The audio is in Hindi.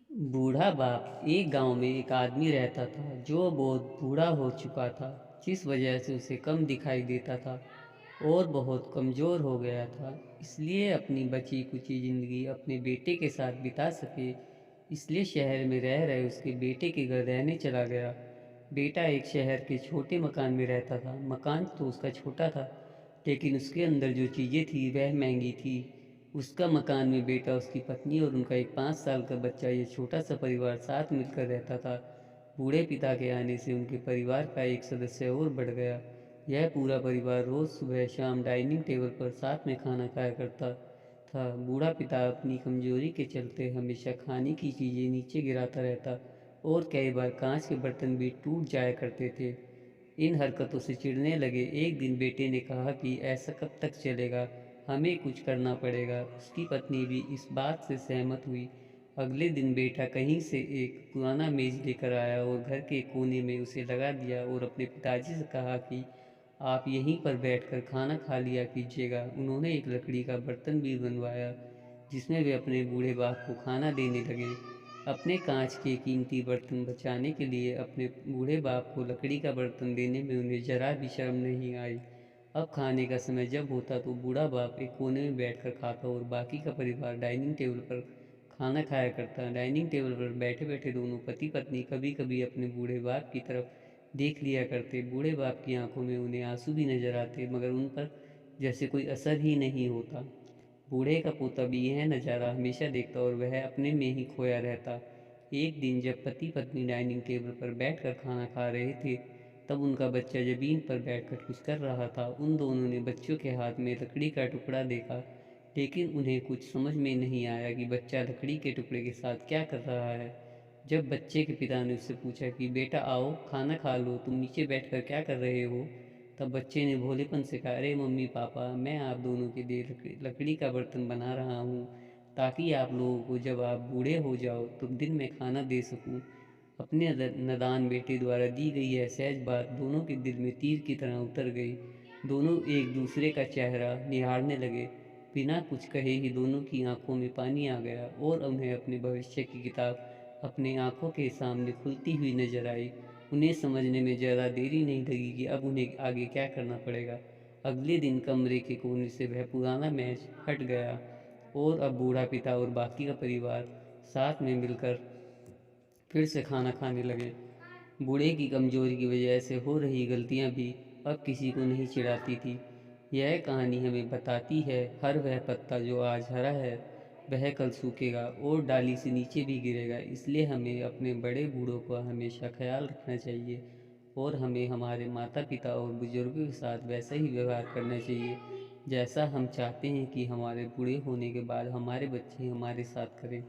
बूढ़ा बाप। एक गांव में एक आदमी रहता था जो बहुत बूढ़ा हो चुका था, जिस वजह से उसे कम दिखाई देता था और बहुत कमज़ोर हो गया था। इसलिए अपनी बची कुची ज़िंदगी अपने बेटे के साथ बिता सके, इसलिए शहर में रह रहे उसके बेटे के घर रहने चला गया। बेटा एक शहर के छोटे मकान में रहता था। मकान तो उसका छोटा था, लेकिन उसके अंदर जो चीज़ें थी वह महंगी थी। उसका मकान में बेटा, उसकी पत्नी और उनका एक 5 साल का बच्चा, ये छोटा सा परिवार साथ मिलकर रहता था। बूढ़े पिता के आने से उनके परिवार का एक सदस्य और बढ़ गया। यह पूरा परिवार रोज़ सुबह शाम डाइनिंग टेबल पर साथ में खाना खाया करता था। बूढ़ा पिता अपनी कमजोरी के चलते हमेशा खाने की चीज़ें नीचे गिराता रहता और कई बार कांच के बर्तन भी टूट जाया करते थे। इन हरकतों से चिढ़ने लगे। एक दिन बेटे ने कहा कि ऐसा कब तक चलेगा, हमें कुछ करना पड़ेगा। उसकी पत्नी भी इस बात से सहमत हुई। अगले दिन बेटा कहीं से एक पुराना मेज लेकर आया और घर के कोने में उसे लगा दिया और अपने पिताजी से कहा कि आप यहीं पर बैठकर खाना खा लिया कीजिएगा। उन्होंने एक लकड़ी का बर्तन भी बनवाया जिसमें वे अपने बूढ़े बाप को खाना देने लगे। अपने कांच के कीमती बर्तन बचाने के लिए अपने बूढ़े बाप को लकड़ी का बर्तन देने में उन्हें जरा भी शर्म नहीं आई। अब खाने का समय जब होता तो बूढ़ा बाप एक कोने में बैठकर खाता और बाकी का परिवार डाइनिंग टेबल पर खाना खाया करता। डाइनिंग टेबल पर बैठे बैठे दोनों पति पत्नी कभी कभी अपने बूढ़े बाप की तरफ देख लिया करते। बूढ़े बाप की आंखों में उन्हें आंसू भी नजर आते, मगर उन पर जैसे कोई असर ही नहीं होता। बूढ़े का पोता भी यह नज़ारा हमेशा देखता और वह अपने में ही खोया रहता। एक दिन जब पति पत्नी डाइनिंग टेबल पर बैठकर खाना खा रहे थे, तब उनका बच्चा ज़मीन पर बैठकर कुछ कर रहा था। उन दोनों ने बच्चों के हाथ में लकड़ी का टुकड़ा देखा, लेकिन उन्हें कुछ समझ में नहीं आया कि बच्चा लकड़ी के टुकड़े के साथ क्या कर रहा है। जब बच्चे के पिता ने उससे पूछा कि बेटा आओ खाना खा लो, तुम नीचे बैठकर क्या कर रहे हो, तब बच्चे ने भोलेपन से कहा, अरे मम्मी पापा, मैं आप दोनों के लिए लकड़ी का बर्तन बना रहा हूँ, ताकि आप लोगों को जब आप बूढ़े हो जाओ तो दिन में खाना दे सकूँ। अपने नादान बेटे द्वारा दी गई यह सहज बात दोनों के दिल में तीर की तरह उतर गई। दोनों एक दूसरे का चेहरा निहारने लगे। बिना कुछ कहे ही दोनों की आंखों में पानी आ गया और उन्हें अपने भविष्य की किताब अपने आंखों के सामने खुलती हुई नजर आई। उन्हें समझने में ज़्यादा देरी नहीं लगी कि अब उन्हें आगे क्या करना पड़ेगा। अगले दिन कमरे के कोने से वह पुराना मैच हट गया और अब बूढ़ा पिता और बाकी का परिवार साथ में मिलकर फिर से खाना खाने लगे। बूढ़े की कमजोरी की वजह से हो रही गलतियां भी अब किसी को नहीं चिढ़ाती थी। यह कहानी हमें बताती है, हर वह पत्ता जो आज हरा है वह कल सूखेगा और डाली से नीचे भी गिरेगा। इसलिए हमें अपने बड़े बूढ़ों का हमेशा ख्याल रखना चाहिए और हमें हमारे माता पिता और बुजुर्गों के साथ वैसा ही व्यवहार करना चाहिए जैसा हम चाहते हैं कि हमारे बूढ़े होने के बाद हमारे बच्चे हमारे साथ करें।